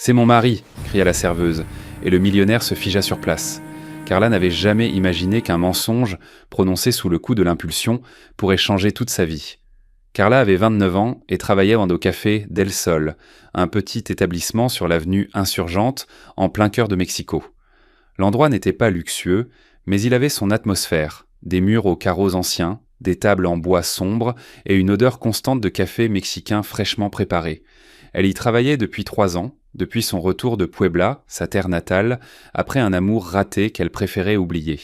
C'est mon mari !» cria la serveuse, et le millionnaire se figea sur place. Carla n'avait jamais imaginé qu'un mensonge, prononcé sous le coup de l'impulsion, pourrait changer toute sa vie. Carla avait 29 ans et travaillait au café Del Sol, un petit établissement sur l'avenue Insurgente, en plein cœur de Mexico. L'endroit n'était pas luxueux, mais il avait son atmosphère, des murs aux carreaux anciens, des tables en bois sombre et une odeur constante de café mexicain fraîchement préparé. Elle y travaillait depuis 3 ans, depuis son retour de Puebla, sa terre natale, après un amour raté qu'elle préférait oublier.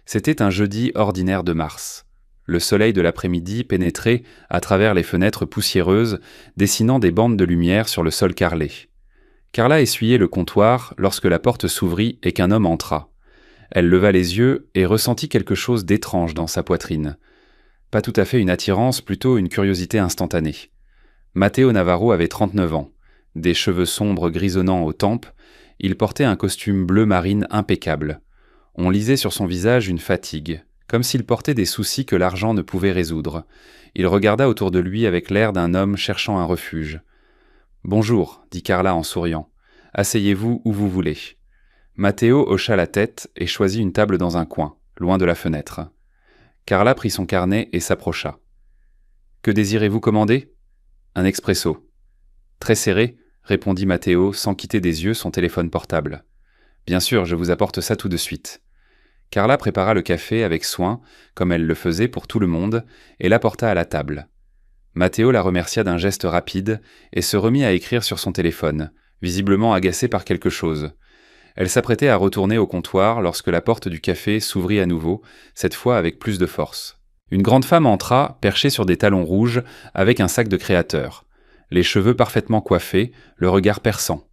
C'était un jeudi ordinaire de mars. Le soleil de l'après-midi pénétrait à travers les fenêtres poussiéreuses, dessinant des bandes de lumière sur le sol carrelé. Carla essuyait le comptoir lorsque la porte s'ouvrit et qu'un homme entra. Elle leva les yeux et ressentit quelque chose d'étrange dans sa poitrine. Pas tout à fait une attirance, plutôt une curiosité instantanée. Matteo Navarro avait 39 ans. Des cheveux sombres grisonnants aux tempes, il portait un costume bleu marine impeccable. On lisait sur son visage une fatigue, comme s'il portait des soucis que l'argent ne pouvait résoudre. Il regarda autour de lui avec l'air d'un homme cherchant un refuge. « Bonjour, dit Carla en souriant. Asseyez-vous où vous voulez. » Matteo hocha la tête et choisit une table dans un coin, loin de la fenêtre. Carla prit son carnet et s'approcha. « Que désirez-vous commander ? » « Un expresso. »« Très serré, répondit Matteo sans quitter des yeux son téléphone portable. « Bien sûr, je vous apporte ça tout de suite. » Carla prépara le café avec soin, comme elle le faisait pour tout le monde, et l'apporta à la table. Matteo la remercia d'un geste rapide et se remit à écrire sur son téléphone, visiblement agacé par quelque chose. Elle s'apprêtait à retourner au comptoir lorsque la porte du café s'ouvrit à nouveau, cette fois avec plus de force. Une grande femme entra, perchée sur des talons rouges, avec un sac de créateur. Les cheveux parfaitement coiffés, le regard perçant.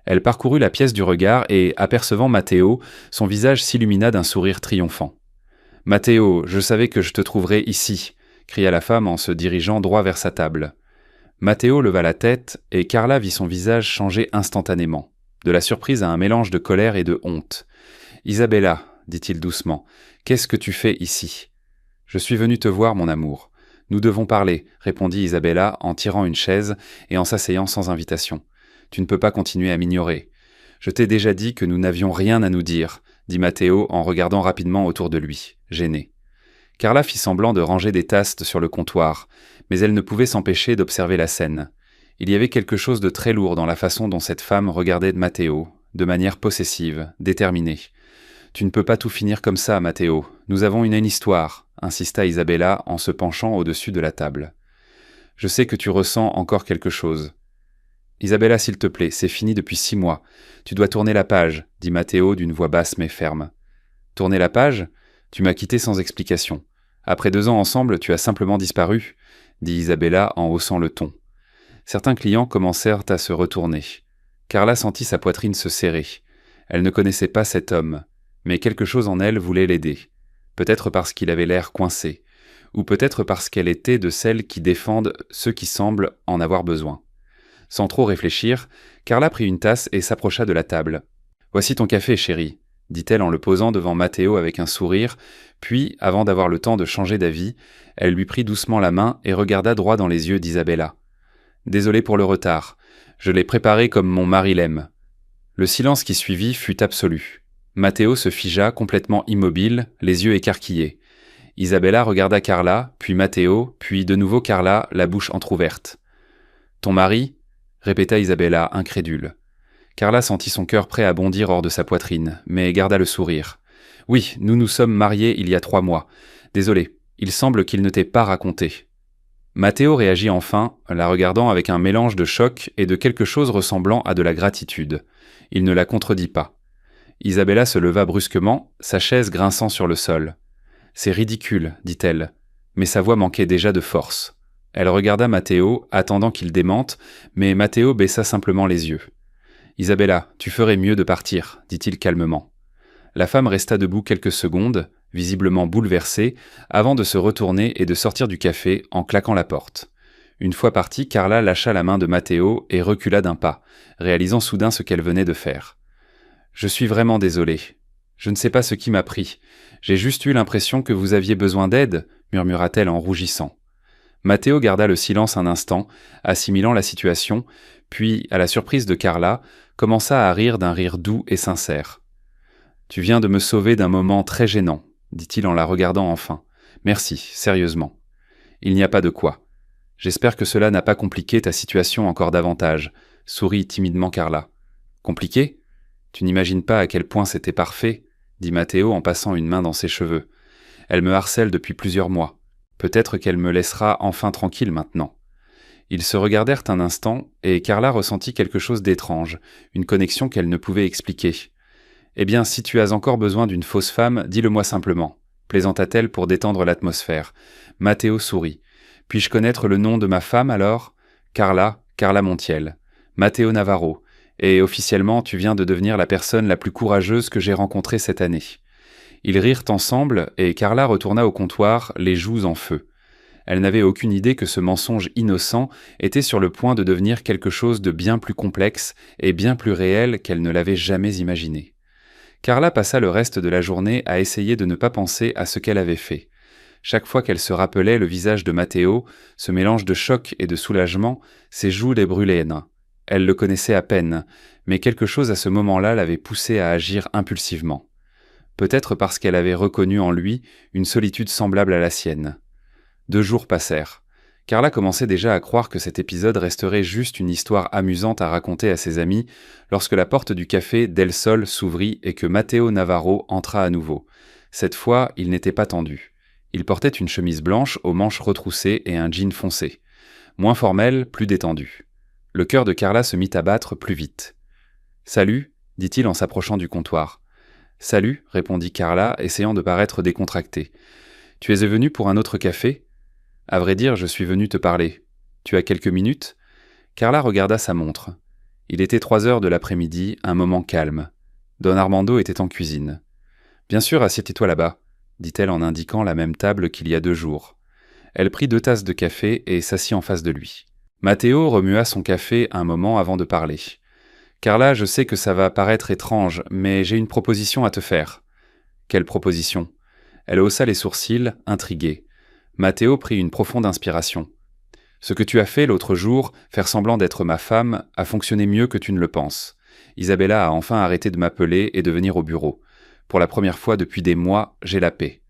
Elle parcourut la pièce du regard et, apercevant Matteo, son visage s'illumina d'un sourire triomphant. « Matteo, je savais que je te trouverais ici !» cria la femme en se dirigeant droit vers sa table. Matteo leva la tête et Carla vit son visage changer instantanément, de la surprise à un mélange de colère et de honte. « Isabella, dit-il doucement, qu'est-ce que tu fais ici ? » « Je suis venu te voir, mon amour. Nous devons parler, répondit Isabella en tirant une chaise et en s'asseyant sans invitation. Tu ne peux pas continuer à m'ignorer. Je t'ai déjà dit que nous n'avions rien à nous dire, dit Matteo en regardant rapidement autour de lui, gêné. Carla fit semblant de ranger des tasses sur le comptoir, mais elle ne pouvait s'empêcher d'observer la scène. Il y avait quelque chose de très lourd dans la façon dont cette femme regardait Matteo, de manière possessive, déterminée. « Tu ne peux pas tout finir comme ça, Matteo. Nous avons une histoire, insista Isabella en se penchant au-dessus de la table. Je sais que tu ressens encore quelque chose. Isabella, s'il te plaît, c'est fini depuis 6 mois. Tu dois tourner la page, dit Matteo d'une voix basse mais ferme. Tourner la page ? Tu m'as quitté sans explication. Après 2 ans ensemble, tu as simplement disparu, dit Isabella en haussant le ton. Certains clients commencèrent à se retourner. Carla sentit sa poitrine se serrer. Elle ne connaissait pas cet homme, mais quelque chose en elle voulait l'aider. Peut-être parce qu'il avait l'air coincé, ou peut-être parce qu'elle était de celles qui défendent ceux qui semblent en avoir besoin. Sans trop réfléchir, Carla prit une tasse et s'approcha de la table. « Voici ton café, chérie, » dit-elle en le posant devant Matteo avec un sourire, puis, avant d'avoir le temps de changer d'avis, elle lui prit doucement la main et regarda droit dans les yeux d'Isabella. « Désolé pour le retard, je l'ai préparé comme mon mari l'aime. » Le silence qui suivit fut absolu. Matteo se figea complètement immobile, les yeux écarquillés. Isabella regarda Carla, puis Matteo, puis de nouveau Carla, la bouche entr'ouverte. « Ton mari ?» répéta Isabella, incrédule. Carla sentit son cœur prêt à bondir hors de sa poitrine, mais garda le sourire. « Oui, nous nous sommes mariés il y a 3 mois. Désolé, il semble qu'il ne t'ait pas raconté. » Matteo réagit enfin, la regardant avec un mélange de choc et de quelque chose ressemblant à de la gratitude. Il ne la contredit pas. Isabella se leva brusquement, sa chaise grinçant sur le sol. « C'est ridicule, dit-elle, mais sa voix manquait déjà de force. » Elle regarda Matteo, attendant qu'il démente, mais Matteo baissa simplement les yeux. « Isabella, tu ferais mieux de partir, » dit-il calmement. La femme resta debout quelques secondes, visiblement bouleversée, avant de se retourner et de sortir du café en claquant la porte. Une fois partie, Carla lâcha la main de Matteo et recula d'un pas, réalisant soudain ce qu'elle venait de faire. « Je suis vraiment désolée. Je ne sais pas ce qui m'a pris. J'ai juste eu l'impression que vous aviez besoin d'aide, » murmura-t-elle en rougissant. Matteo garda le silence un instant, assimilant la situation, Puis, à la surprise de Carla, commença à rire d'un rire doux et sincère. « Tu viens de me sauver d'un moment très gênant, » dit-il en la regardant enfin. « Merci, sérieusement. »« Il n'y a pas de quoi. J'espère que cela n'a pas compliqué ta situation encore davantage, » sourit timidement Carla. « Compliqué ? Tu n'imagines pas à quel point c'était parfait, » dit Matteo en passant une main dans ses cheveux. « Elle me harcèle depuis plusieurs mois. Peut-être qu'elle me laissera enfin tranquille maintenant. » Ils se regardèrent un instant, et Carla ressentit quelque chose d'étrange, une connexion qu'elle ne pouvait expliquer. « Eh bien, si tu as encore besoin d'une fausse femme, dis-le-moi simplement, » plaisanta-t-elle pour détendre l'atmosphère. Matteo sourit. « Puis-je connaître le nom de ma femme, alors ? » Carla Montiel. Matteo Navarro. Et officiellement, tu viens de devenir la personne la plus courageuse que j'ai rencontrée cette année. Ils rirent ensemble, et Carla retourna au comptoir, les joues en feu. Elle n'avait aucune idée que ce mensonge innocent était sur le point de devenir quelque chose de bien plus complexe et bien plus réel qu'elle ne l'avait jamais imaginé. Carla passa le reste de la journée à essayer de ne pas penser à ce qu'elle avait fait. Chaque fois qu'elle se rappelait le visage de Matteo, ce mélange de choc et de soulagement, ses joues les brûlaient. Elle le connaissait à peine, mais quelque chose à ce moment-là l'avait poussée à agir impulsivement. Peut-être parce qu'elle avait reconnu en lui une solitude semblable à la sienne. 2 jours passèrent. Carla commençait déjà à croire que cet épisode resterait juste une histoire amusante à raconter à ses amis lorsque la porte du café Del Sol s'ouvrit et que Matteo Navarro entra à nouveau. Cette fois, il n'était pas tendu. Il portait une chemise blanche aux manches retroussées et un jean foncé. Moins formel, plus détendu. Le cœur de Carla se mit à battre plus vite. « Salut » dit-il en s'approchant du comptoir. « Salut » répondit Carla, essayant de paraître décontractée. « Tu es venu pour un autre café ? » « À vrai dire, je suis venu te parler. Tu as quelques minutes ?» Carla regarda sa montre. Il était 3 heures de l'après-midi, un moment calme. Don Armando était en cuisine. « Bien sûr, assieds-toi là-bas, » dit-elle en indiquant la même table qu'il y a 2 jours. Elle prit 2 tasses de café et s'assit en face de lui. Matteo remua son café un moment avant de parler. « Carla, je sais que ça va paraître étrange, mais j'ai une proposition à te faire. »« Quelle proposition ?» Elle haussa les sourcils, intriguée. Matteo prit une profonde inspiration. « Ce que tu as fait l'autre jour, faire semblant d'être ma femme, a fonctionné mieux que tu ne le penses. Isabella a enfin arrêté de m'appeler et de venir au bureau. Pour la première fois depuis des mois, j'ai la paix. »«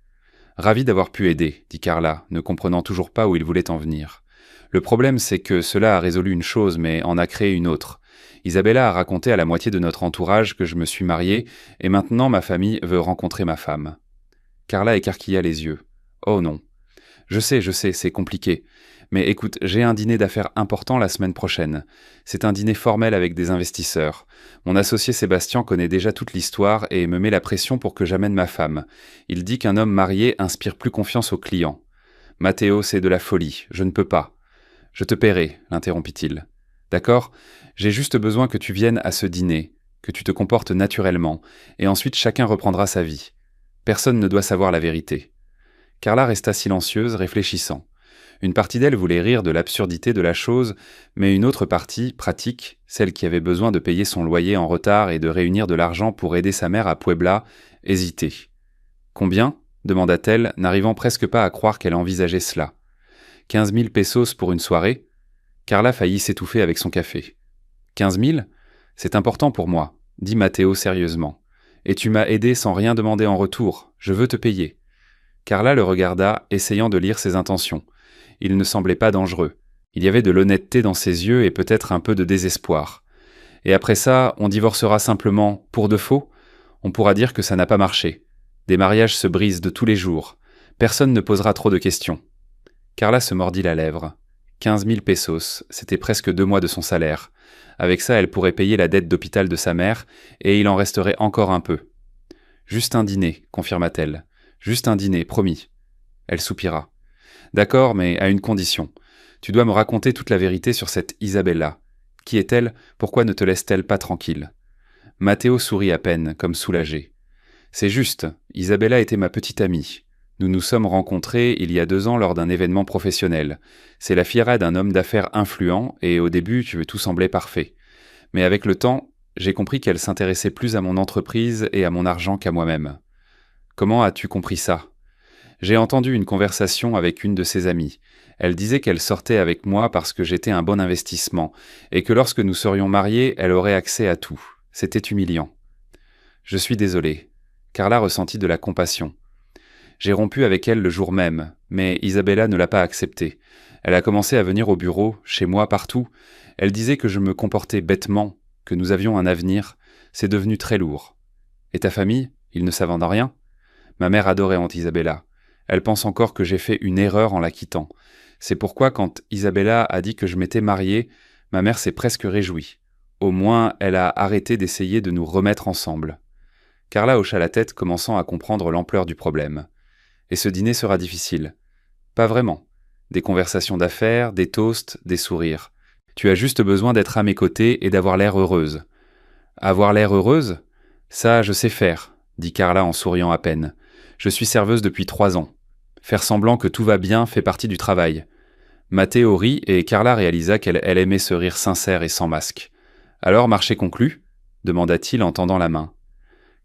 Ravi d'avoir pu aider, » dit Carla, ne comprenant toujours pas où il voulait en venir. « Le problème, c'est que cela a résolu une chose, mais en a créé une autre. Isabella a raconté à la moitié de notre entourage que je me suis marié, et maintenant ma famille veut rencontrer ma femme. » Carla écarquilla les yeux. « Oh non. Je sais, c'est compliqué. Mais écoute, j'ai un dîner d'affaires important la semaine prochaine. C'est un dîner formel avec des investisseurs. Mon associé Sébastien connaît déjà toute l'histoire et me met la pression pour que j'amène ma femme. Il dit qu'un homme marié inspire plus confiance aux clients. Matteo, c'est de la folie. Je ne peux pas. Je te paierai, l'interrompit-il. D'accord ? J'ai juste besoin que tu viennes à ce dîner, que tu te comportes naturellement, et ensuite chacun reprendra sa vie. Personne ne doit savoir la vérité. Carla resta silencieuse, réfléchissant. Une partie d'elle voulait rire de l'absurdité de la chose, mais une autre partie, pratique, celle qui avait besoin de payer son loyer en retard et de réunir de l'argent pour aider sa mère à Puebla, hésitait. « Combien ?» demanda-t-elle, n'arrivant presque pas à croire qu'elle envisageait cela. « 15 000 pesos pour une soirée ?» Carla faillit s'étouffer avec son café. « 15 000 ? C'est important pour moi, » dit Matteo sérieusement. « Et tu m'as aidé sans rien demander en retour. Je veux te payer. » Carla le regarda, essayant de lire ses intentions. Il ne semblait pas dangereux. Il y avait de l'honnêteté dans ses yeux et peut-être un peu de désespoir. Et après ça, on divorcera simplement pour de faux ? On pourra dire que ça n'a pas marché. Des mariages se brisent de tous les jours. Personne ne posera trop de questions. Carla se mordit la lèvre. 15 000 pesos, c'était presque 2 mois de son salaire. Avec ça, elle pourrait payer la dette d'hôpital de sa mère, et il en resterait encore un peu. « Juste un dîner, confirma-t-elle. Juste un dîner, promis. » Elle soupira. « D'accord, mais à une condition. Tu dois me raconter toute la vérité sur cette Isabella. Qui est-elle ? Pourquoi ne te laisse-t-elle pas tranquille ?» Matteo sourit à peine, comme soulagé. « C'est juste, Isabella était ma petite amie. Nous nous sommes rencontrés il y a 2 ans lors d'un événement professionnel. C'est la fiera d'un homme d'affaires influent et au début, tout semblait parfait. Mais avec le temps, j'ai compris qu'elle s'intéressait plus à mon entreprise et à mon argent qu'à moi-même. » « Comment as-tu compris ça ?» « J'ai entendu une conversation avec une de ses amies. Elle disait qu'elle sortait avec moi parce que j'étais un bon investissement, et que lorsque nous serions mariés, elle aurait accès à tout. C'était humiliant. Je suis désolé. Carla ressentit de la compassion. J'ai rompu avec elle le jour même, mais Isabella ne l'a pas accepté. Elle a commencé à venir au bureau, chez moi, partout. Elle disait que je me comportais bêtement, que nous avions un avenir. C'est devenu très lourd. Et ta famille? Ils ne savent en rien? Ma mère adorait Aunt Isabella. Elle pense encore que j'ai fait une erreur en la quittant. C'est pourquoi quand Isabella a dit que je m'étais marié, ma mère s'est presque réjouie. Au moins, elle a arrêté d'essayer de nous remettre ensemble. Carla hocha la tête, commençant à comprendre l'ampleur du problème. Et ce dîner sera difficile. Pas vraiment. Des conversations d'affaires, des toasts, des sourires. Tu as juste besoin d'être à mes côtés et d'avoir l'air heureuse. Avoir l'air heureuse? Ça, je sais faire, dit Carla en souriant à peine. Je suis serveuse depuis 3 ans. Faire semblant que tout va bien fait partie du travail. Matteo rit et Carla réalisa qu'elle aimait ce rire sincère et sans masque. Alors, marché conclu? Demanda-t-il en tendant la main.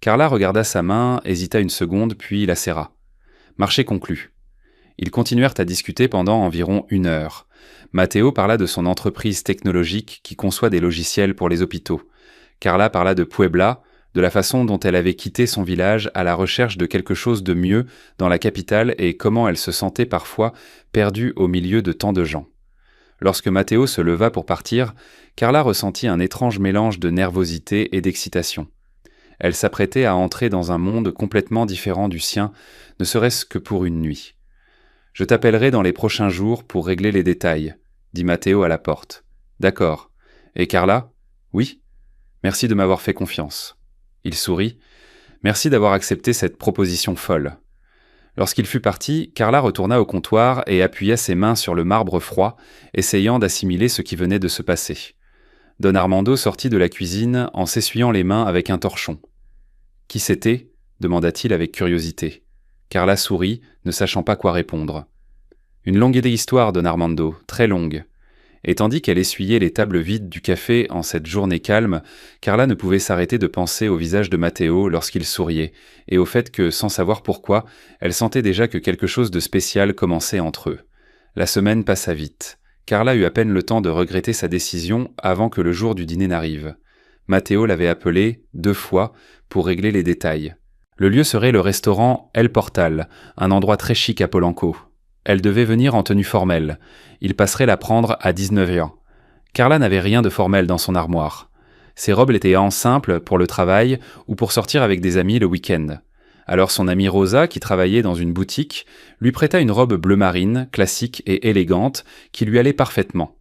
Carla regarda sa main, hésita une seconde, puis la serra. Marché conclu. Ils continuèrent à discuter pendant environ 1 heure. Matteo parla de son entreprise technologique qui conçoit des logiciels pour les hôpitaux. Carla parla de Puebla, de la façon dont elle avait quitté son village à la recherche de quelque chose de mieux dans la capitale et comment elle se sentait parfois perdue au milieu de tant de gens. Lorsque Matteo se leva pour partir, Carla ressentit un étrange mélange de nervosité et d'excitation. Elle s'apprêtait à entrer dans un monde complètement différent du sien, ne serait-ce que pour une nuit. « Je t'appellerai dans les prochains jours pour régler les détails », dit Matteo à la porte. « D'accord. Et Carla ? » ? « Oui. Merci de m'avoir fait confiance. » Il sourit. « Merci d'avoir accepté cette proposition folle. » Lorsqu'il fut parti, Carla retourna au comptoir et appuya ses mains sur le marbre froid, essayant d'assimiler ce qui venait de se passer. Don Armando sortit de la cuisine en s'essuyant les mains avec un torchon. « Qui c'était » demanda-t-il avec curiosité. Carla sourit, ne sachant pas quoi répondre. « Une longue histoire, Don Armando, très longue. » Et tandis qu'elle essuyait les tables vides du café en cette journée calme, Carla ne pouvait s'arrêter de penser au visage de Matteo lorsqu'il souriait, et au fait que, sans savoir pourquoi, elle sentait déjà que quelque chose de spécial commençait entre eux. La semaine passa vite. Carla eut à peine le temps de regretter sa décision avant que le jour du dîner n'arrive. Matteo l'avait appelée 2 fois pour régler les détails. Le lieu serait le restaurant El Portal, un endroit très chic à Polanco. Elle devait venir en tenue formelle. Il passerait la prendre à 19h. Carla n'avait rien de formel dans son armoire. Ses robes étaient en simple pour le travail ou pour sortir avec des amis le week-end. Alors son amie Rosa, qui travaillait dans une boutique, lui prêta une robe bleu marine, classique et élégante, qui lui allait parfaitement.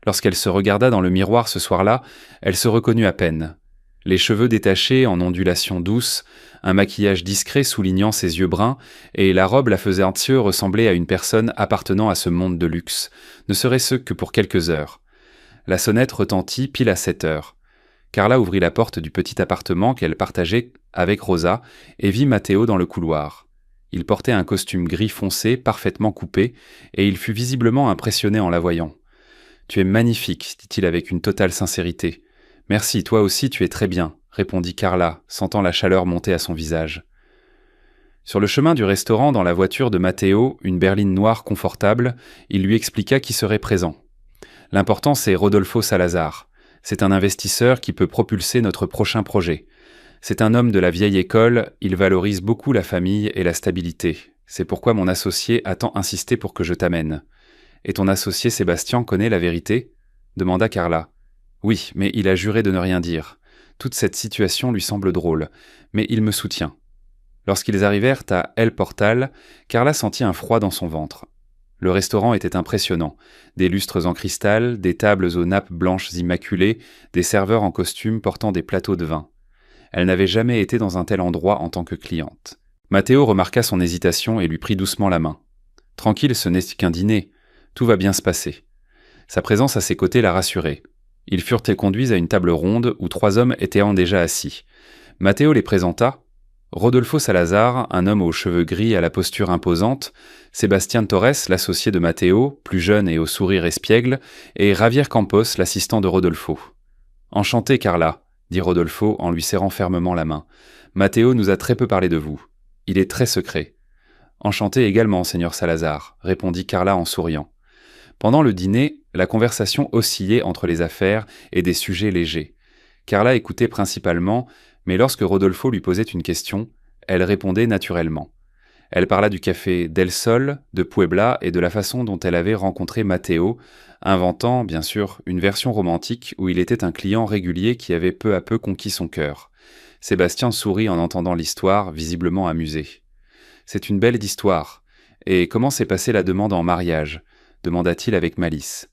Lorsqu'elle se regarda dans le miroir ce soir-là, elle se reconnut à peine. Les cheveux détachés en ondulations douces, un maquillage discret soulignant ses yeux bruns, et la robe la faisait entièrement ressembler à une personne appartenant à ce monde de luxe, ne serait-ce que pour quelques heures. La sonnette retentit pile à 7 heures. Carla ouvrit la porte du petit appartement qu'elle partageait avec Rosa et vit Matteo dans le couloir. Il portait un costume gris foncé, parfaitement coupé, et il fut visiblement impressionné en la voyant. « Tu es magnifique, dit-il avec une totale sincérité. « Merci, toi aussi tu es très bien, répondit Carla, sentant la chaleur monter à son visage. Sur le chemin du restaurant, dans la voiture de Matteo, une berline noire confortable, il lui expliqua qui serait présent. L'important, c'est Rodolfo Salazar. C'est un investisseur qui peut propulser notre prochain projet. C'est un homme de la vieille école, il valorise beaucoup la famille et la stabilité. C'est pourquoi mon associé a tant insisté pour que je t'amène. Et ton associé Sébastien connaît la vérité ? Demanda Carla. Oui, mais il a juré de ne rien dire. Toute cette situation lui semble drôle, mais il me soutient. Lorsqu'ils arrivèrent à El Portal, Carla sentit un froid dans son ventre. Le restaurant était impressionnant. Des lustres en cristal, des tables aux nappes blanches immaculées, des serveurs en costume portant des plateaux de vin. Elle n'avait jamais été dans un tel endroit en tant que cliente. Matteo remarqua son hésitation et lui prit doucement la main. « Tranquille, ce n'est qu'un dîner. Tout va bien se passer. » Sa présence à ses côtés la rassurait. Ils furent conduits à une table ronde où 3 hommes étaient déjà assis. Matteo les présenta. Rodolfo Salazar, un homme aux cheveux gris à la posture imposante, Sébastien Torres, l'associé de Matteo, plus jeune et au sourire espiègle, et Javier Campos, l'assistant de Rodolfo. « Enchanté, Carla, » dit Rodolfo en lui serrant fermement la main. « Matteo nous a très peu parlé de vous. Il est très secret. » Enchanté également, Seigneur Salazar, répondit Carla en souriant. Pendant le dîner, la conversation oscillait entre les affaires et des sujets légers. Carla écoutait principalement, mais lorsque Rodolfo lui posait une question, elle répondait naturellement. Elle parla du café Del Sol, de Puebla et de la façon dont elle avait rencontré Matteo, inventant, bien sûr, une version romantique où il était un client régulier qui avait peu à peu conquis son cœur. Sébastien sourit en entendant l'histoire, visiblement amusé. « C'est une belle histoire. Et comment s'est passée la demande en mariage ?» demanda-t-il avec malice.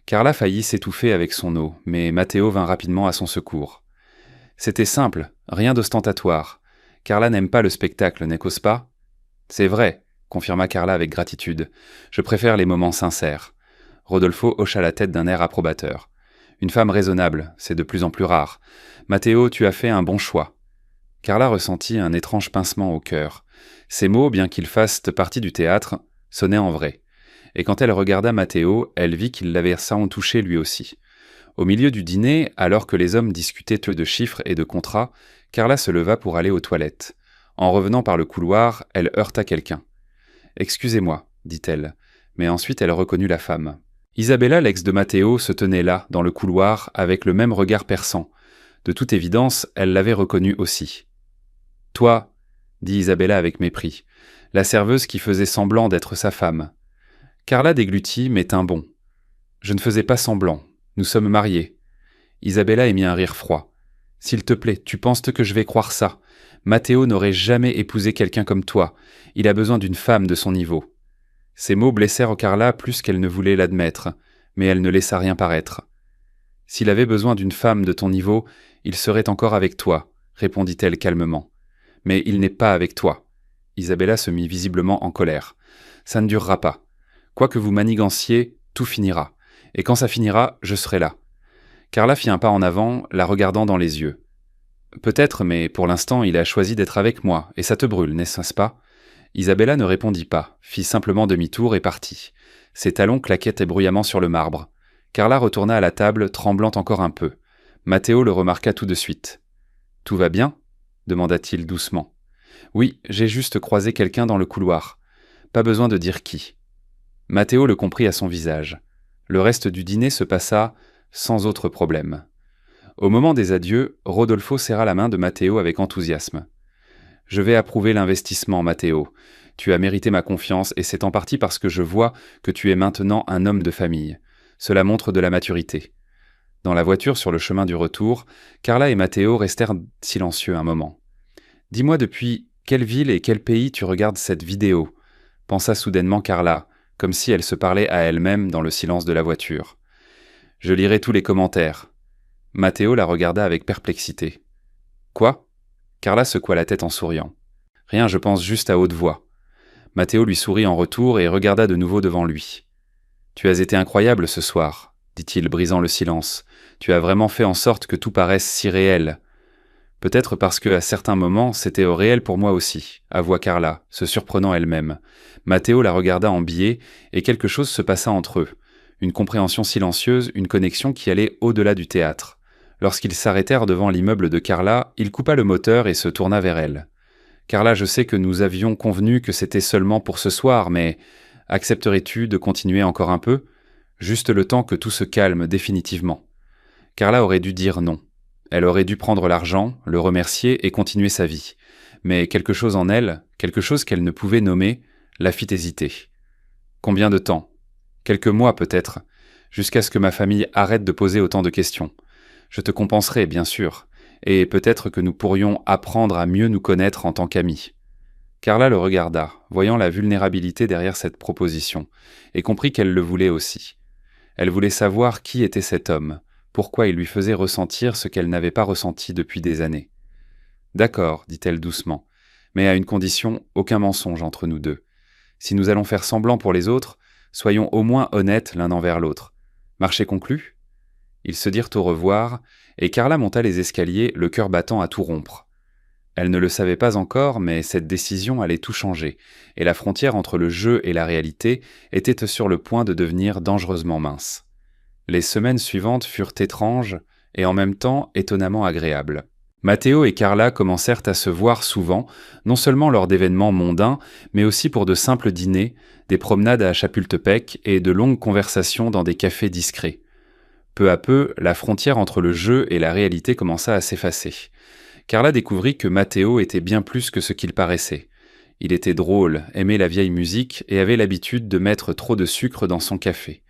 Carla faillit s'étouffer avec son eau, mais Matteo vint rapidement à son secours. « C'était simple, rien d'ostentatoire. Carla n'aime pas le spectacle, n'est-ce pas ? » « C'est vrai, » confirma Carla avec gratitude. « Je préfère les moments sincères. » Rodolfo hocha la tête d'un air approbateur. « Une femme raisonnable, c'est de plus en plus rare. Matteo, tu as fait un bon choix. » Carla ressentit un étrange pincement au cœur. Ces mots, bien qu'ils fassent partie du théâtre, sonnaient en vrai. Et quand elle regarda Matteo, elle vit qu'il l'avait sans touché lui aussi. Au milieu du dîner, alors que les hommes discutaient de chiffres et de contrats, Carla se leva pour aller aux toilettes. En revenant par le couloir, elle heurta quelqu'un. « Excusez-moi, dit-elle, mais ensuite elle reconnut la femme. Isabella, l'ex de Matteo, se tenait là, dans le couloir, avec le même regard perçant. De toute évidence, elle l'avait reconnu aussi. « Toi, dit Isabella avec mépris, la serveuse qui faisait semblant d'être sa femme. » Carla déglutit, mais tint bon. « Je ne faisais pas semblant. Nous sommes mariés. » Isabella émit un rire froid. « S'il te plaît, tu penses que je vais croire ça ? Matteo n'aurait jamais épousé quelqu'un comme toi. Il a besoin d'une femme de son niveau. » Ces mots blessèrent Carla plus qu'elle ne voulait l'admettre, mais elle ne laissa rien paraître. « S'il avait besoin d'une femme de ton niveau, il serait encore avec toi, répondit-elle calmement. « Mais il n'est pas avec toi. » Isabella se mit visiblement en colère. « Ça ne durera pas. Quoi que vous maniganciez, tout finira. Et quand ça finira, je serai là. » Carla fit un pas en avant, la regardant dans les yeux. « Peut-être, mais pour l'instant, il a choisi d'être avec moi, et ça te brûle, n'est-ce pas ?» Isabella ne répondit pas, fit simplement demi-tour et partit. Ses talons claquaient bruyamment sur le marbre. Carla retourna à la table, tremblant encore un peu. Matteo le remarqua tout de suite. « Tout va bien ?» demanda-t-il doucement. « Oui, j'ai juste croisé quelqu'un dans le couloir. Pas besoin de dire qui. » Matteo le comprit à son visage. Le reste du dîner se passa sans autre problème. Au moment des adieux, Rodolfo serra la main de Matteo avec enthousiasme. « Je vais approuver l'investissement, Matteo. Tu as mérité ma confiance et c'est en partie parce que je vois que tu es maintenant un homme de famille. Cela montre de la maturité. » Dans la voiture sur le chemin du retour, Carla et Matteo restèrent silencieux un moment. « Dis-moi depuis quelle ville et quel pays tu regardes cette vidéo ?» pensa soudainement Carla, comme si elle se parlait à elle-même dans le silence de la voiture. « Je lirai tous les commentaires. » Matteo la regarda avec perplexité. « Quoi ?» Carla secoua la tête en souriant. « Rien, je pense juste à haute voix. » Matteo lui sourit en retour et regarda de nouveau devant lui. « Tu as été incroyable ce soir, » dit-il, brisant le silence. « Tu as vraiment fait en sorte que tout paraisse si réel. » Peut-être parce que, à certains moments, c'était réel pour moi aussi, avoua Carla, se surprenant elle-même. Matteo la regarda en biais, et quelque chose se passa entre eux. Une compréhension silencieuse, une connexion qui allait au-delà du théâtre. Lorsqu'ils s'arrêtèrent devant l'immeuble de Carla, il coupa le moteur et se tourna vers elle. « Carla, je sais que nous avions convenu que c'était seulement pour ce soir, mais accepterais-tu de continuer encore un peu ? Juste le temps que tout se calme définitivement. » Carla aurait dû dire non. Elle aurait dû prendre l'argent, le remercier et continuer sa vie. Mais quelque chose en elle, quelque chose qu'elle ne pouvait nommer, la fit hésiter. « Combien de temps ? Quelques mois peut-être, jusqu'à ce que ma famille arrête de poser autant de questions. Je te compenserai, bien sûr, et peut-être que nous pourrions apprendre à mieux nous connaître en tant qu'amis. » Carla le regarda, voyant la vulnérabilité derrière cette proposition, et comprit qu'elle le voulait aussi. Elle voulait savoir qui était cet homme, pourquoi il lui faisait ressentir ce qu'elle n'avait pas ressenti depuis des années. « D'accord, dit-elle doucement, mais à une condition, aucun mensonge entre nous deux. Si nous allons faire semblant pour les autres, soyons au moins honnêtes l'un envers l'autre. Marché conclu ?» Ils se dirent au revoir, et Carla monta les escaliers, le cœur battant à tout rompre. Elle ne le savait pas encore, mais cette décision allait tout changer, et la frontière entre le jeu et la réalité était sur le point de devenir dangereusement mince. Les semaines suivantes furent étranges et en même temps étonnamment agréables. Matteo et Carla commencèrent à se voir souvent, non seulement lors d'événements mondains, mais aussi pour de simples dîners, des promenades à Chapultepec et de longues conversations dans des cafés discrets. Peu à peu, la frontière entre le jeu et la réalité commença à s'effacer. Carla découvrit que Matteo était bien plus que ce qu'il paraissait. Il était drôle, aimait la vieille musique et avait l'habitude de mettre trop de sucre dans son café.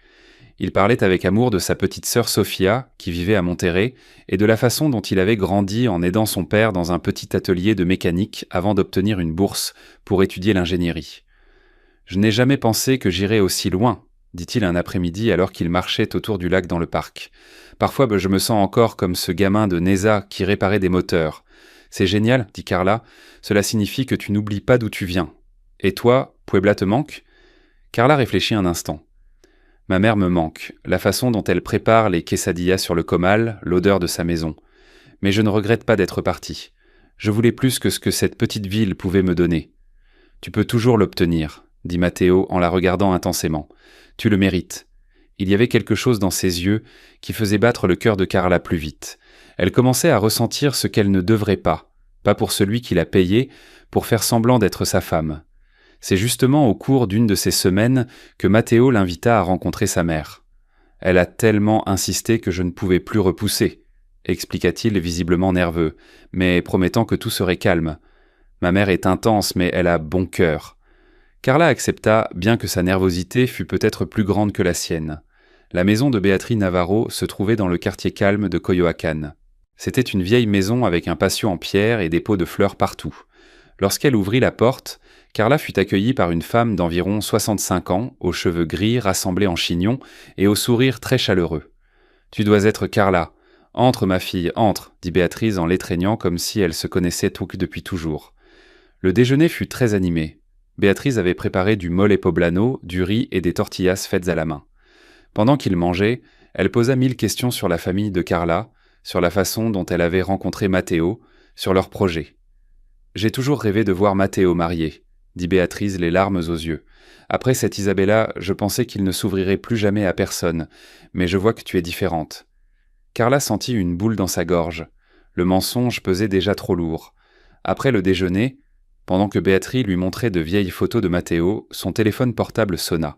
Il parlait avec amour de sa petite sœur Sofia, qui vivait à Monterrey, et de la façon dont il avait grandi en aidant son père dans un petit atelier de mécanique avant d'obtenir une bourse pour étudier l'ingénierie. « Je n'ai jamais pensé que j'irais aussi loin », dit-il un après-midi alors qu'il marchait autour du lac dans le parc. « Parfois, je me sens encore comme ce gamin de Neza qui réparait des moteurs. C'est génial, dit Carla, cela signifie que tu n'oublies pas d'où tu viens. Et toi, Puebla te manque ?» Carla réfléchit un instant. « Ma mère me manque, la façon dont elle prépare les quesadillas sur le comal, l'odeur de sa maison. Mais je ne regrette pas d'être parti. Je voulais plus que ce que cette petite ville pouvait me donner. Tu peux toujours l'obtenir, dit Matteo en la regardant intensément. Tu le mérites. » Il y avait quelque chose dans ses yeux qui faisait battre le cœur de Carla plus vite. Elle commençait à ressentir ce qu'elle ne devrait pas pour celui qui l'a payée, pour faire semblant d'être sa femme. C'est justement au cours d'une de ces semaines que Matteo l'invita à rencontrer sa mère. « Elle a tellement insisté que je ne pouvais plus repousser », expliqua-t-il visiblement nerveux, mais promettant que tout serait calme. « Ma mère est intense, mais elle a bon cœur. » Carla accepta, bien que sa nervosité fût peut-être plus grande que la sienne. La maison de Béatrice Navarro se trouvait dans le quartier calme de Coyoacán. C'était une vieille maison avec un patio en pierre et des pots de fleurs partout. Lorsqu'elle ouvrit la porte, Carla fut accueillie par une femme d'environ 65 ans, aux cheveux gris rassemblés en chignon et au sourire très chaleureux. « Tu dois être Carla. Entre, ma fille, entre, dit Béatrice en l'étreignant comme si elle se connaissait depuis toujours. Le déjeuner fut très animé. Béatrice avait préparé du mole poblano, du riz et des tortillas faites à la main. Pendant qu'ils mangeaient, elle posa 1000 questions sur la famille de Carla, sur la façon dont elle avait rencontré Matteo, sur leurs projets. « J'ai toujours rêvé de voir Matteo marié, » dit Béatrice les larmes aux yeux. « Après cette Isabella, je pensais qu'il ne s'ouvrirait plus jamais à personne, mais je vois que tu es différente. » Carla sentit une boule dans sa gorge. Le mensonge pesait déjà trop lourd. Après le déjeuner, pendant que Béatrice lui montrait de vieilles photos de Matteo, son téléphone portable sonna.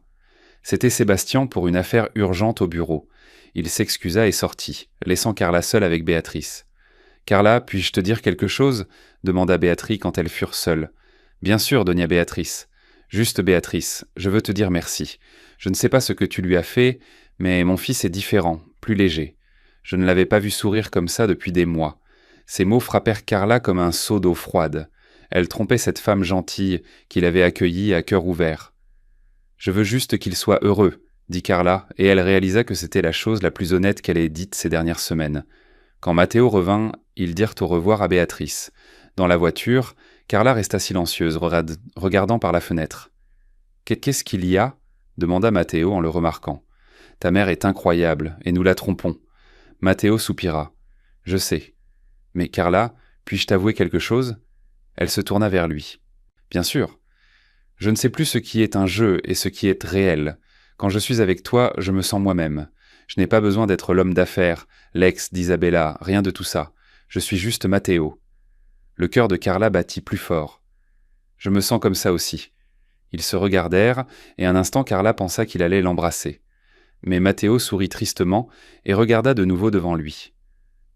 C'était Sébastien pour une affaire urgente au bureau. Il s'excusa et sortit, laissant Carla seule avec Béatrice. « Carla, puis-je te dire quelque chose ?» demanda Béatrice quand elles furent seules. « Bien sûr, Doña Béatrice. Juste Béatrice, je veux te dire merci. Je ne sais pas ce que tu lui as fait, mais mon fils est différent, plus léger. Je ne l'avais pas vu sourire comme ça depuis des mois. » Ces mots frappèrent Carla comme un seau d'eau froide. Elle trompait cette femme gentille qu'il avait accueillie à cœur ouvert. « Je veux juste qu'il soit heureux, » dit Carla, et elle réalisa que c'était la chose la plus honnête qu'elle ait dite ces dernières semaines. Quand Matteo revint, ils dirent au revoir à Béatrice. Dans la voiture, Carla resta silencieuse, regardant par la fenêtre. « Qu'est-ce qu'il y a ?» demanda Matteo en le remarquant. « Ta mère est incroyable, et nous la trompons. » Matteo soupira. « Je sais. Mais Carla, puis-je t'avouer quelque chose ?» Elle se tourna vers lui. « Bien sûr. Je ne sais plus ce qui est un jeu et ce qui est réel. Quand je suis avec toi, je me sens moi-même. Je n'ai pas besoin d'être l'homme d'affaires, l'ex d'Isabella, rien de tout ça. Je suis juste Matteo. » Le cœur de Carla battit plus fort. « Je me sens comme ça aussi. » Ils se regardèrent, et un instant Carla pensa qu'il allait l'embrasser. Mais Matteo sourit tristement et regarda de nouveau devant lui.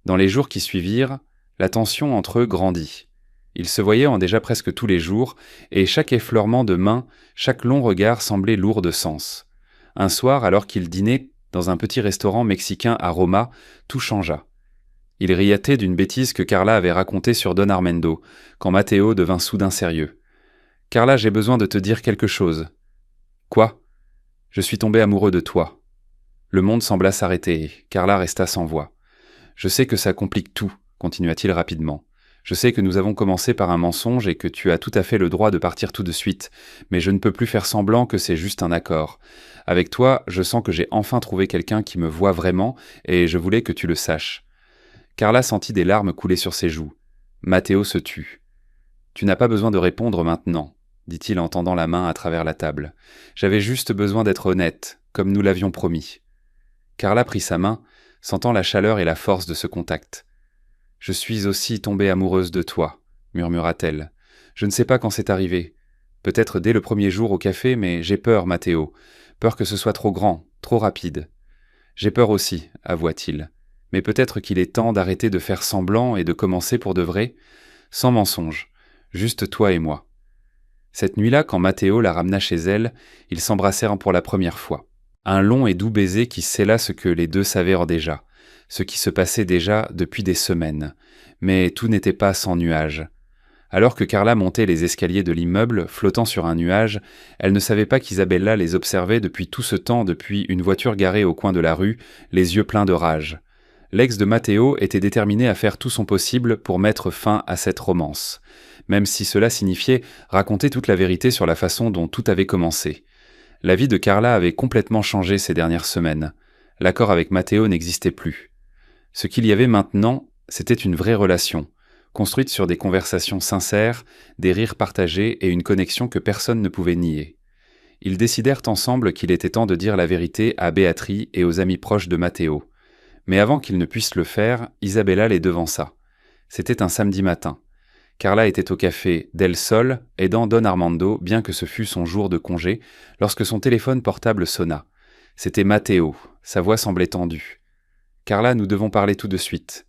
Dans les jours qui suivirent, la tension entre eux grandit. Ils se voyaient en déjà presque tous les jours, et chaque effleurement de main, chaque long regard semblait lourd de sens. Un soir, alors qu'ils dînaient dans un petit restaurant mexicain à Roma, tout changea. Il riatait d'une bêtise que Carla avait racontée sur Don Armando, quand Matteo devint soudain sérieux. « Carla, j'ai besoin de te dire quelque chose. »« Quoi ?»« Je suis tombé amoureux de toi. » Le monde sembla s'arrêter, Carla resta sans voix. « Je sais que ça complique tout, » continua-t-il rapidement. « Je sais que nous avons commencé par un mensonge et que tu as tout à fait le droit de partir tout de suite, mais je ne peux plus faire semblant que c'est juste un accord. Avec toi, je sens que j'ai enfin trouvé quelqu'un qui me voit vraiment et je voulais que tu le saches. » Carla sentit des larmes couler sur ses joues. Matteo se tut. « Tu n'as pas besoin de répondre maintenant, » dit-il en tendant la main à travers la table. « J'avais juste besoin d'être honnête, comme nous l'avions promis. » Carla prit sa main, sentant la chaleur et la force de ce contact. Je suis aussi tombée amoureuse de toi, murmura-t-elle. Je ne sais pas quand c'est arrivé. Peut-être dès le premier jour au café, mais j'ai peur, Mathéo. Peur que ce soit trop grand, trop rapide. J'ai peur aussi, avoua-t-il. Mais peut-être qu'il est temps d'arrêter de faire semblant et de commencer pour de vrai, sans mensonge, juste toi et moi. Cette nuit-là, quand Mathéo la ramena chez elle, ils s'embrassèrent pour la première fois. Un long et doux baiser qui scella ce que les deux savaient déjà, ce qui se passait déjà depuis des semaines. Mais tout n'était pas sans nuages. Alors que Carla montait les escaliers de l'immeuble, flottant sur un nuage, elle ne savait pas qu'Isabella les observait depuis tout ce temps, depuis une voiture garée au coin de la rue, les yeux pleins de rage. L'ex de Mathéo était déterminé à faire tout son possible pour mettre fin à cette romance, même si cela signifiait raconter toute la vérité sur la façon dont tout avait commencé. La vie de Carla avait complètement changé ces dernières semaines. L'accord avec Mathéo n'existait plus. Ce qu'il y avait maintenant, c'était une vraie relation, construite sur des conversations sincères, des rires partagés et une connexion que personne ne pouvait nier. Ils décidèrent ensemble qu'il était temps de dire la vérité à Béatrice et aux amis proches de Mathéo. Mais avant qu'ils ne puissent le faire, Isabella les devança. C'était un samedi matin. Carla était au café Del Sol, aidant Don Armando, bien que ce fût son jour de congé, lorsque son téléphone portable sonna. C'était Mathéo, sa voix semblait tendue. « Carla, nous devons parler tout de suite. »«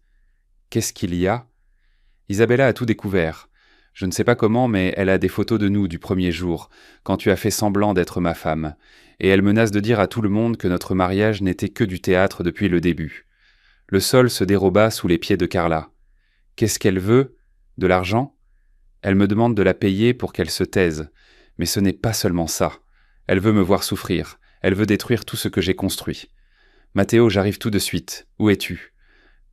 Qu'est-ce qu'il y a ?» Isabella a tout découvert. Je ne sais pas comment, mais elle a des photos de nous du premier jour, quand tu as fait semblant d'être ma femme, et elle menace de dire à tout le monde que notre mariage n'était que du théâtre depuis le début. Le sol se déroba sous les pieds de Carla. Qu'est-ce qu'elle veut ? De l'argent ? Elle me demande de la payer pour qu'elle se taise. Mais ce n'est pas seulement ça. Elle veut me voir souffrir. Elle veut détruire tout ce que j'ai construit. Mathéo, j'arrive tout de suite. Où es-tu ?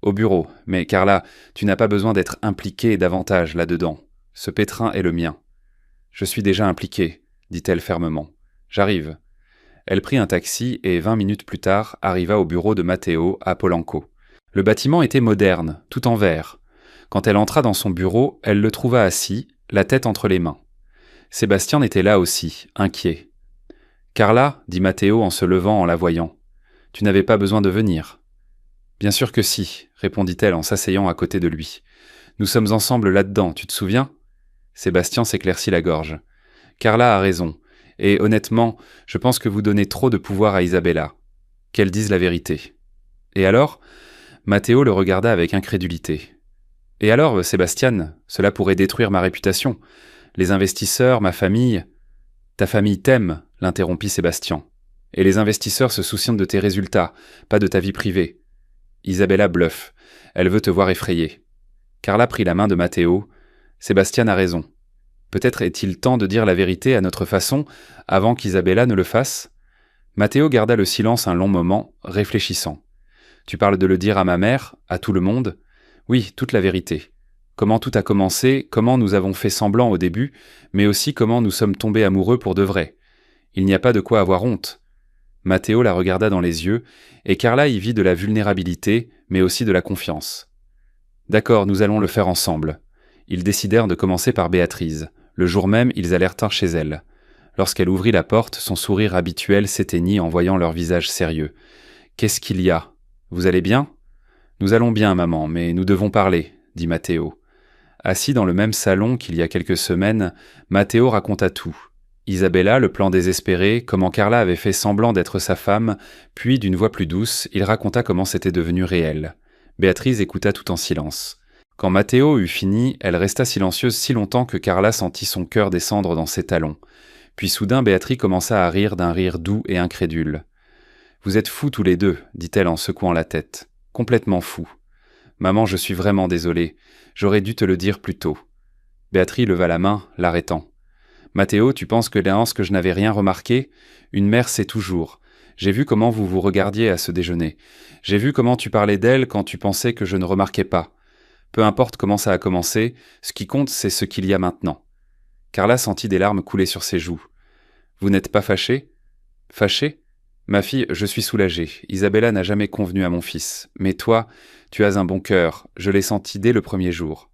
Au bureau. Mais Carla, tu n'as pas besoin d'être impliquée davantage là-dedans. Ce pétrin est le mien. Je suis déjà impliquée, dit-elle fermement. J'arrive. Elle prit un taxi et 20 minutes plus tard arriva au bureau de Mathéo à Polanco. Le bâtiment était moderne, tout en verre. Quand elle entra dans son bureau, elle le trouva assis, la tête entre les mains. Sébastien était là aussi, inquiet. « Carla, dit Mathéo en se levant en la voyant, tu n'avais pas besoin de venir. »« Bien sûr que si, répondit-elle en s'asseyant à côté de lui. Nous sommes ensemble là-dedans, tu te souviens ?» Sébastien s'éclaircit la gorge. « Carla a raison, et honnêtement, je pense que vous donnez trop de pouvoir à Isabella. Qu'elle dise la vérité. » « Et alors ?» Mathéo le regarda avec incrédulité. « Et alors, Sébastien, cela pourrait détruire ma réputation. Les investisseurs, ma famille... »« Ta famille t'aime, l'interrompit Sébastien. Et les investisseurs se soucient de tes résultats, pas de ta vie privée. Isabella bluffe. Elle veut te voir effrayé. » Carla prit la main de Mathéo. « Sébastien a raison. Peut-être est-il temps de dire la vérité à notre façon, avant qu'Isabella ne le fasse ?» Mathéo garda le silence un long moment, réfléchissant. « Tu parles de le dire à ma mère, à tout le monde ? Oui, toute la vérité. Comment tout a commencé, comment nous avons fait semblant au début, mais aussi comment nous sommes tombés amoureux pour de vrai. Il n'y a pas de quoi avoir honte. » Mathéo la regarda dans les yeux, et Carla y vit de la vulnérabilité, mais aussi de la confiance. « D'accord, nous allons le faire ensemble. » Ils décidèrent de commencer par Béatrice. Le jour même, ils allèrent chez elle. Lorsqu'elle ouvrit la porte, son sourire habituel s'éteignit en voyant leur visage sérieux. « Qu'est-ce qu'il y a ? Vous allez bien ? » « Nous allons bien, maman, mais nous devons parler, » dit Mathéo. Assis dans le même salon qu'il y a quelques semaines, Mathéo raconta tout. Isabella, le plan désespéré, comment Carla avait fait semblant d'être sa femme, puis d'une voix plus douce, il raconta comment c'était devenu réel. Béatrice écouta tout en silence. Quand Mathéo eut fini, elle resta silencieuse si longtemps que Carla sentit son cœur descendre dans ses talons. Puis soudain Béatrice commença à rire d'un rire doux et incrédule. « Vous êtes fous tous les deux, dit-elle en secouant la tête. Complètement fous. Maman, je suis vraiment désolée. J'aurais dû te le dire plus tôt. » Béatrice leva la main, l'arrêtant. « Mathéo, tu penses que je n'avais rien remarqué ? Une mère sait toujours. J'ai vu comment vous vous regardiez à ce déjeuner. J'ai vu comment tu parlais d'elle quand tu pensais que je ne remarquais pas. Peu importe comment ça a commencé, ce qui compte, c'est ce qu'il y a maintenant. » Carla sentit des larmes couler sur ses joues. « Vous n'êtes pas fâchée ? » « Fâchée ? Ma fille, je suis soulagée. Isabella n'a jamais convenu à mon fils. Mais toi, tu as un bon cœur. Je l'ai senti dès le premier jour. »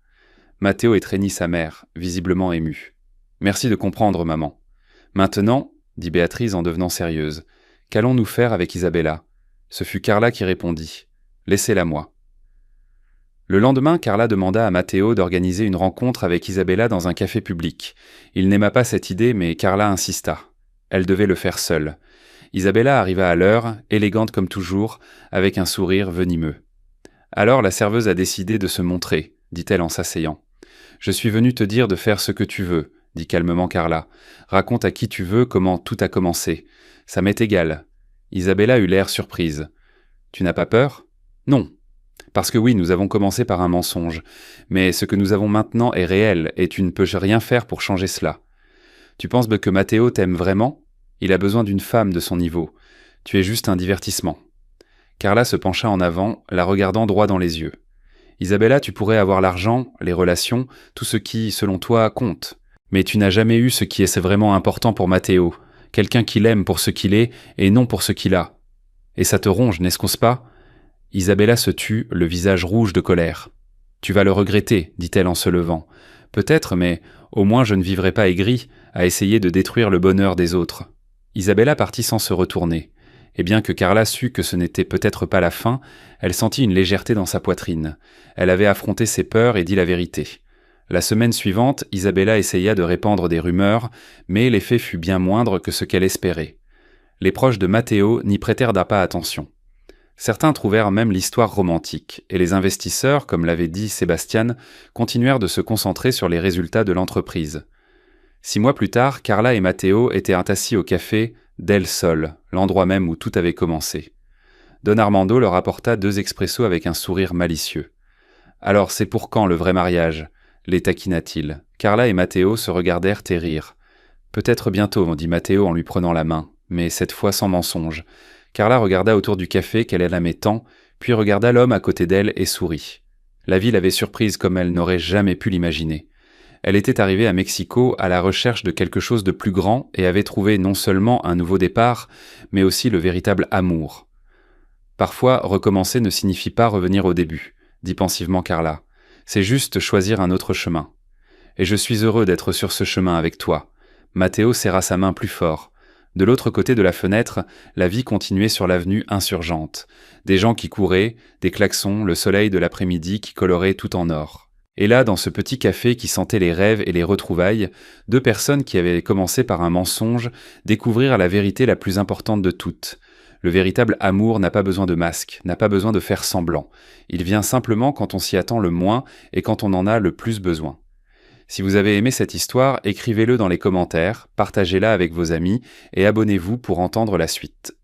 Mathéo étreignit sa mère, visiblement émue. « Merci de comprendre, maman. Maintenant, dit Béatrice en devenant sérieuse, qu'allons-nous faire avec Isabella ? » Ce fut Carla qui répondit. « Laissez-la moi. » Le lendemain, Carla demanda à Matteo d'organiser une rencontre avec Isabella dans un café public. Il n'aima pas cette idée, mais Carla insista. Elle devait le faire seule. Isabella arriva à l'heure, élégante comme toujours, avec un sourire venimeux. Alors la serveuse a décidé de se montrer, dit-elle en s'asseyant. Je suis venue te dire de faire ce que tu veux, dit calmement Carla. Raconte à qui tu veux comment tout a commencé. Ça m'est égal. Isabella eut l'air surprise. Tu n'as pas peur ? Non. Parce que oui, nous avons commencé par un mensonge. Mais ce que nous avons maintenant est réel, et tu ne peux rien faire pour changer cela. Tu penses que Matteo t'aime vraiment ? Il a besoin d'une femme de son niveau. Tu es juste un divertissement. Carla se pencha en avant, la regardant droit dans les yeux. Isabella, tu pourrais avoir l'argent, les relations, tout ce qui, selon toi, compte. Mais tu n'as jamais eu ce qui est vraiment important pour Matteo. Quelqu'un qui l'aime pour ce qu'il est et non pour ce qu'il a. Et ça te ronge, n'est-ce pas ? Isabella se tut, le visage rouge de colère. Tu vas le regretter, dit-elle en se levant. Peut-être, mais au moins je ne vivrai pas aigrie à essayer de détruire le bonheur des autres. Isabella partit sans se retourner. Et bien que Carla sût que ce n'était peut-être pas la fin, elle sentit une légèreté dans sa poitrine. Elle avait affronté ses peurs et dit la vérité. La semaine suivante, Isabella essaya de répandre des rumeurs, mais l'effet fut bien moindre que ce qu'elle espérait. Les proches de Matteo n'y prêtèrent pas attention. Certains trouvèrent même l'histoire romantique, et les investisseurs, comme l'avait dit Sébastien, continuèrent de se concentrer sur les résultats de l'entreprise. 6 mois plus tard, Carla et Matteo étaient assis au café Del Sol, l'endroit même où tout avait commencé. Don Armando leur apporta 2 expressos avec un sourire malicieux. « Alors, c'est pour quand le vrai mariage ?» les taquina-t-il. Carla et Matteo se regardèrent et rirent. « Peut-être bientôt, dit Matteo en lui prenant la main, mais cette fois sans mensonge. » Carla regarda autour du café qu'elle aimait tant, puis regarda l'homme à côté d'elle et sourit. La vie l'avait surprise comme elle n'aurait jamais pu l'imaginer. Elle était arrivée à Mexico à la recherche de quelque chose de plus grand et avait trouvé non seulement un nouveau départ, mais aussi le véritable amour. Parfois, recommencer ne signifie pas revenir au début, dit pensivement Carla. C'est juste choisir un autre chemin. Et je suis heureux d'être sur ce chemin avec toi. Matteo serra sa main plus fort. De l'autre côté de la fenêtre, la vie continuait sur l'avenue insurgente. Des gens qui couraient, des klaxons, le soleil de l'après-midi qui colorait tout en or. Et là, dans ce petit café qui sentait les rêves et les retrouvailles, 2 personnes qui avaient commencé par un mensonge découvrirent la vérité la plus importante de toutes. Le véritable amour n'a pas besoin de masque, n'a pas besoin de faire semblant. Il vient simplement quand on s'y attend le moins et quand on en a le plus besoin. Si vous avez aimé cette histoire, écrivez-le dans les commentaires, partagez-la avec vos amis et abonnez-vous pour entendre la suite.